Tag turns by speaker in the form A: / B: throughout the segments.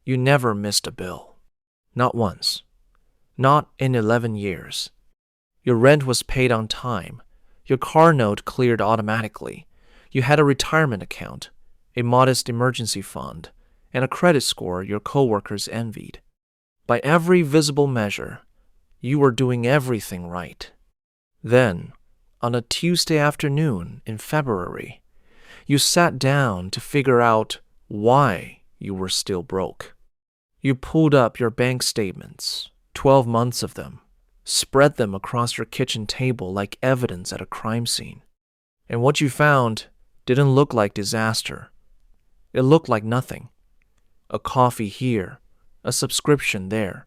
A: You never missed a bill. Not once. Not in 11 years. Your rent was paid on time. Your car note cleared automatically. You had a retirement account, a modest emergency fund, and a credit score your coworkers envied. By every visible measure, you were doing everything right. Then, on a Tuesday afternoon in February, you sat down to figure out why you were still broke. You pulled up your bank statements, 12 months of them, spread them across your kitchen table like evidence at a crime scene. And what you found didn't look like disaster. It looked like nothing. A coffee here, a subscription there,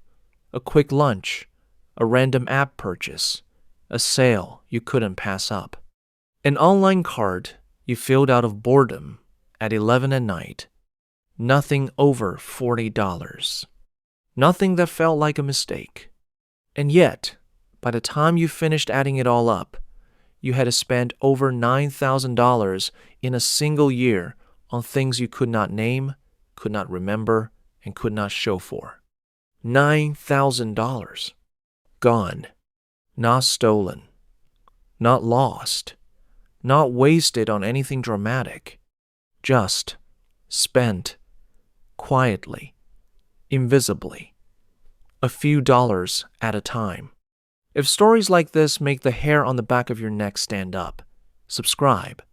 A: a quick lunch, a random app purchase, a sale you couldn't pass up. An online cart you filled out of boredom at 11 at night. Nothing over $40. Nothing that felt like a mistake. And yet, by the time you finished adding it all up, you had to spend over $9,000 in a single year on things you could not name, could not remember, and could not show for. $9,000. Gone. Not stolen. Not lost. Not wasted on anything dramatic. Just spent quietly, invisibly, a few dollars at a time. If stories like this make the hair on the back of your neck stand up, subscribe.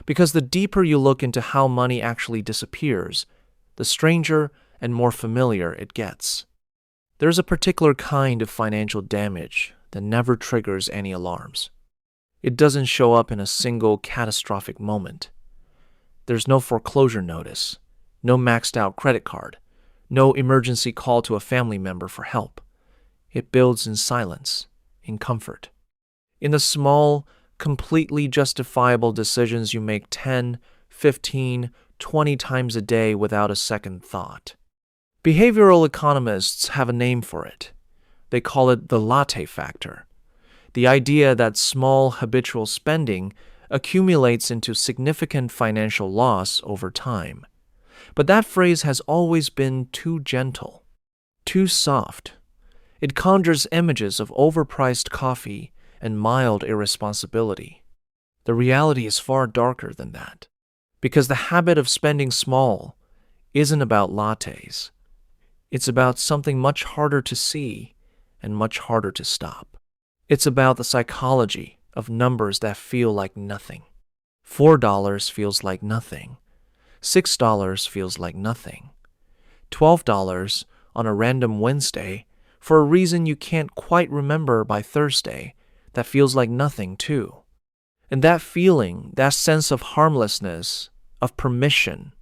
A: Because the deeper you look into how money actually disappears, the stranger and more familiar it gets. There's a particular kind of financial damage that never triggers any alarms. It doesn't show up in a single catastrophic moment. There's no foreclosure notice, no maxed out credit card, no emergency call to a family member for help. It builds in silence, in comfort. In the small, completely justifiable decisions you make 10, 15, 20 times a day without a second thought. Behavioral economists have a name for it. They call it the latte factor. The idea that small habitual spending accumulates into significant financial loss over time. But that phrase has always been too gentle, too soft. It conjures images of overpriced coffee and mild irresponsibility. The reality is far darker than that, because the habit of spending small isn't about lattes. It's about something much harder to see and much harder to stop. It's about the psychology of numbers that feel like nothing. $4 feels like nothing. $6 feels like nothing. $12 on a random Wednesday for a reason you can't quite remember by Thursday that feels like nothing too. And that feeling, that sense of harmlessness, of permission,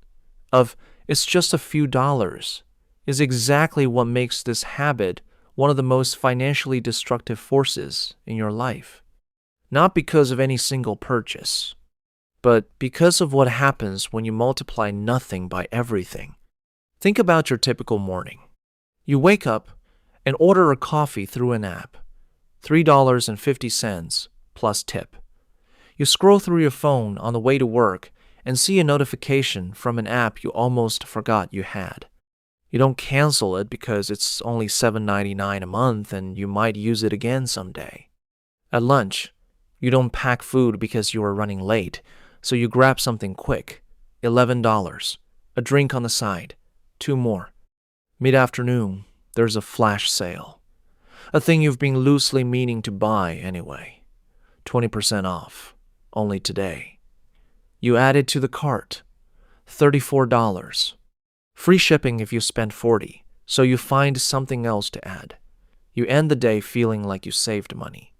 A: of it's just a few dollars, is exactly what makes this habit one of the most financially destructive forces in your life. Not because of any single purchase, but because of what happens when you multiply nothing by everything. Think about your typical morning. You wake up and order a coffee through an app, $3.50 plus tip. You scroll through your phone on the way to work and see a notification from an app you almost forgot you had. You don't cancel it because it's only $7.99 a month and you might use it again someday. At lunch, you don't pack food because you are running late, so you grab something quick, $11, a drink on the side, 2 more. Mid-afternoon, there's a flash sale, a thing you've been loosely meaning to buy anyway. 20% off, only today. You add it to the cart, $34. Free shipping if you spend $40, so you find something else to add. You end the day feeling like you saved money.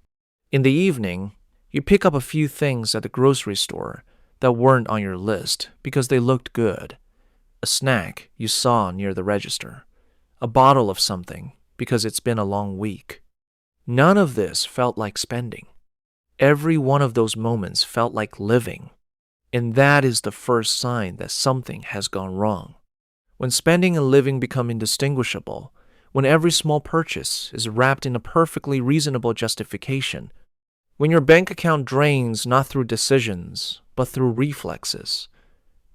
A: In the evening, you pick up a few things at the grocery store that weren't on your list because they looked good. A snack you saw near the register. A bottle of something because it's been a long week. None of this felt like spending. Every one of those moments felt like living. And that is the first sign that something has gone wrong. When spending and living become indistinguishable, when every small purchase is wrapped in a perfectly reasonable justification, when your bank account drains not through decisions, but through reflexes,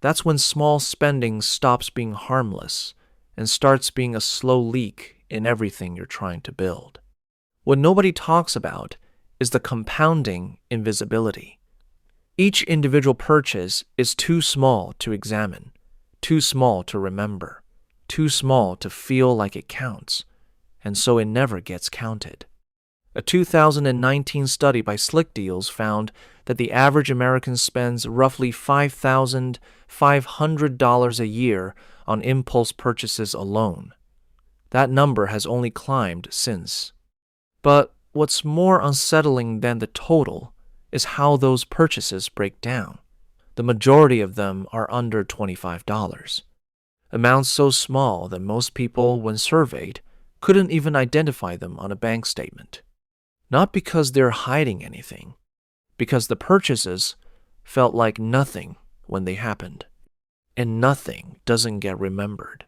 A: that's when small spending stops being harmless and starts being a slow leak in everything you're trying to build. What nobody talks about is the compounding invisibility. Each individual purchase is too small to examine, too small to remember, too small to feel like it counts, and so it never gets counted. A 2019 study by Slick Deals found that the average American spends roughly $5,500 a year on impulse purchases alone. That number has only climbed since. But what's more unsettling than the total is how those purchases break down. The majority of them are under $25. Amounts so small that most people, when surveyed, couldn't even identify them on a bank statement. Not because they're hiding anything, because the purchases felt like nothing when they happened, and nothing doesn't get remembered.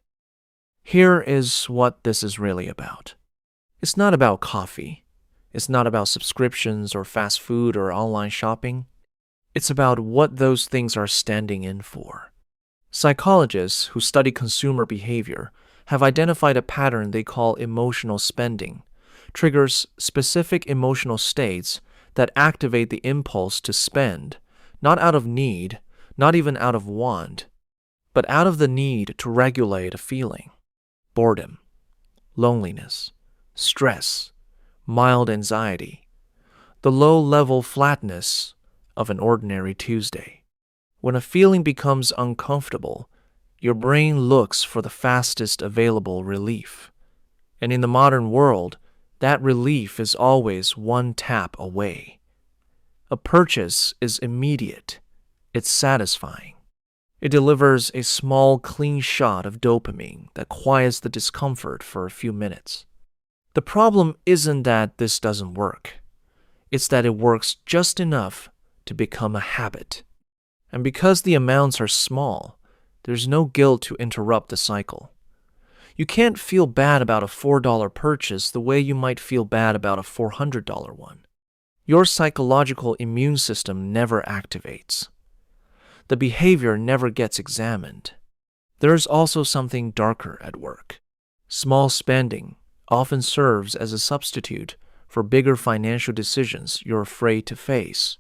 A: Here is what this is really about. It's not about coffee. It's not about subscriptions or fast food or online shopping. It's about what those things are standing in for. Psychologists who study consumer behavior have identified a pattern they call emotional spending, triggers specific emotional states that activate the impulse to spend, not out of need, not even out of want, but out of the need to regulate a feeling: boredom, loneliness, stress, mild anxiety, the low-level flatness of an ordinary Tuesday. When a feeling becomes uncomfortable, your brain looks for the fastest available relief. And in the modern world, that relief is always one tap away. A purchase is immediate. It's satisfying. It delivers a small, clean shot of dopamine that quiets the discomfort for a few minutes. The problem isn't that this doesn't work. It's that it works just enough to become a habit. And because the amounts are small, there's no guilt to interrupt the cycle. You can't feel bad about a $4 purchase the way you might feel bad about a $400 one. Your psychological immune system never activates. The behavior never gets examined. There's also something darker at work. Small spending often serves as a substitute for bigger financial decisions you're afraid to face.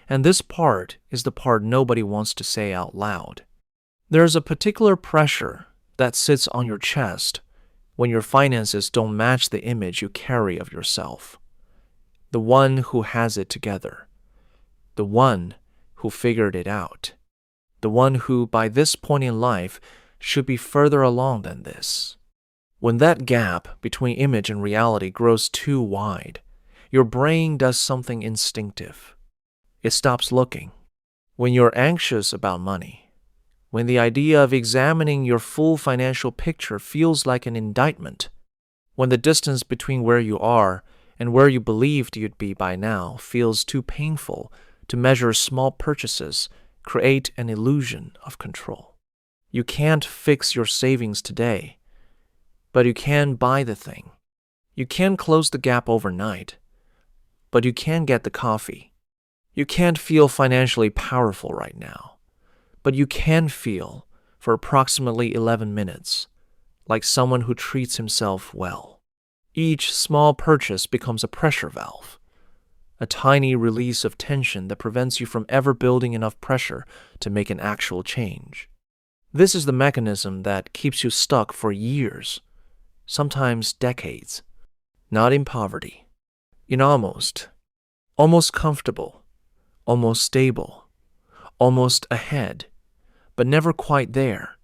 A: And this part is the part nobody wants to say out loud. There's a particular pressure that sits on your chest when your finances don't match the image you carry of yourself. The one who has it together. The one who figured it out. The one who, by this point in life, should be further along than this. When that gap between image and reality grows too wide, your brain does something instinctive. It stops looking. When you're anxious about money, when the idea of examining your full financial picture feels like an indictment, when the distance between where you are and where you believed you'd be by now feels too painful to measure, small purchases create an illusion of control. You can't fix your savings today, but you can buy the thing. You can close the gap overnight, but you can get the coffee. You can't feel financially powerful right now, but you can feel, for approximately 11 minutes, like someone who treats himself well. Each small purchase becomes a pressure valve, a tiny release of tension that prevents you from ever building enough pressure to make an actual change. This is the mechanism that keeps you stuck for years, sometimes decades, not in poverty, in almost comfortable, almost stable, almost ahead, but never quite there,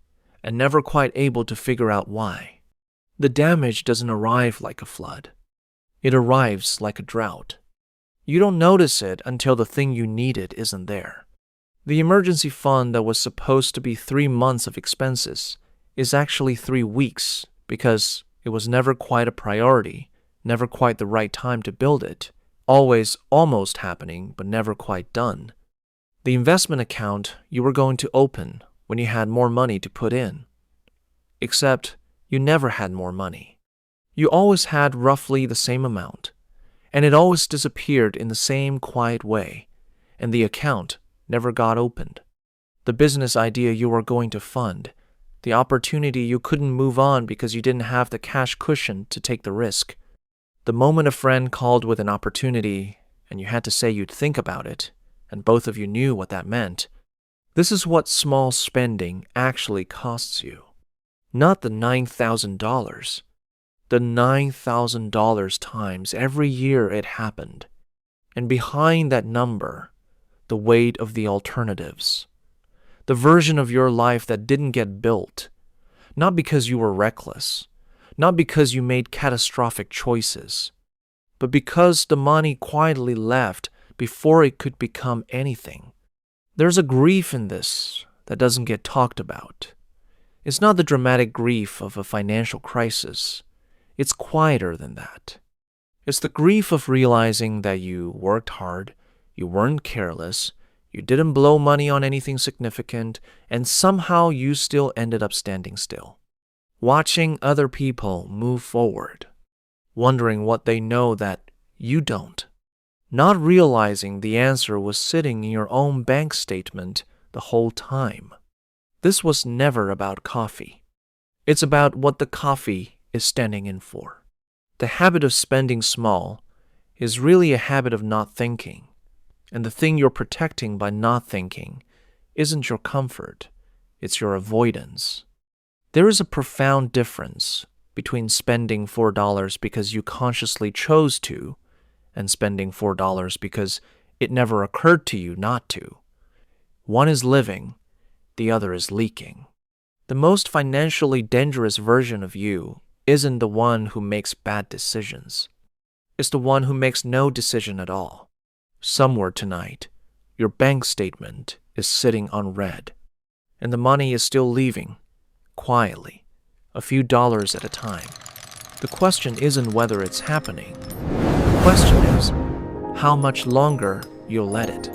A: and never quite able to figure out why. The damage doesn't arrive like a flood. It arrives like a drought. You don't notice it until the thing you needed isn't there. The emergency fund that was supposed to be 3 months of expenses is actually 3 weeks because it was never quite a priority, never quite the right time to build it, always almost happening but never quite done. The investment account you were going to open when you had more money to put in. Except you never had more money. You always had roughly the same amount, and it always disappeared in the same quiet way, and the account never got opened. The business idea you were going to fund, The opportunity you couldn't move on because you didn't have the cash cushion to take the risk. The moment a friend called with an opportunity and you had to say you'd think about it, and both of you knew what that meant. This is what small spending actually costs you. Not the $9,000. The $9,000 times every year it happened. And behind that number, the weight of the alternatives. The version of your life that didn't get built. Not because you were reckless. Not because you made catastrophic choices. But because the money quietly left before it could become anything. There's a grief in this that doesn't get talked about. It's not the dramatic grief of a financial crisis. It's quieter than that. It's the grief of realizing that you worked hard, you weren't careless, you didn't blow money on anything significant, and somehow you still ended up standing still. Watching other people move forward, wondering what they know that you don't. Not realizing the answer was sitting in your own bank statement the whole time. This was never about coffee. It's about what the coffee is standing in for. The habit of spending small is really a habit of not thinking. And the thing you're protecting by not thinking isn't your comfort, it's your avoidance. There is a profound difference between spending $4 because you consciously chose to and spending $4 because it never occurred to you not to. One is living, the other is leaking. The most financially dangerous version of you isn't the one who makes bad decisions. It's the one who makes no decision at all. Somewhere tonight, your bank statement is sitting unread, and the money is still leaving, quietly, a few dollars at a time. The question isn't whether it's happening. The question is how much longer you'll let it.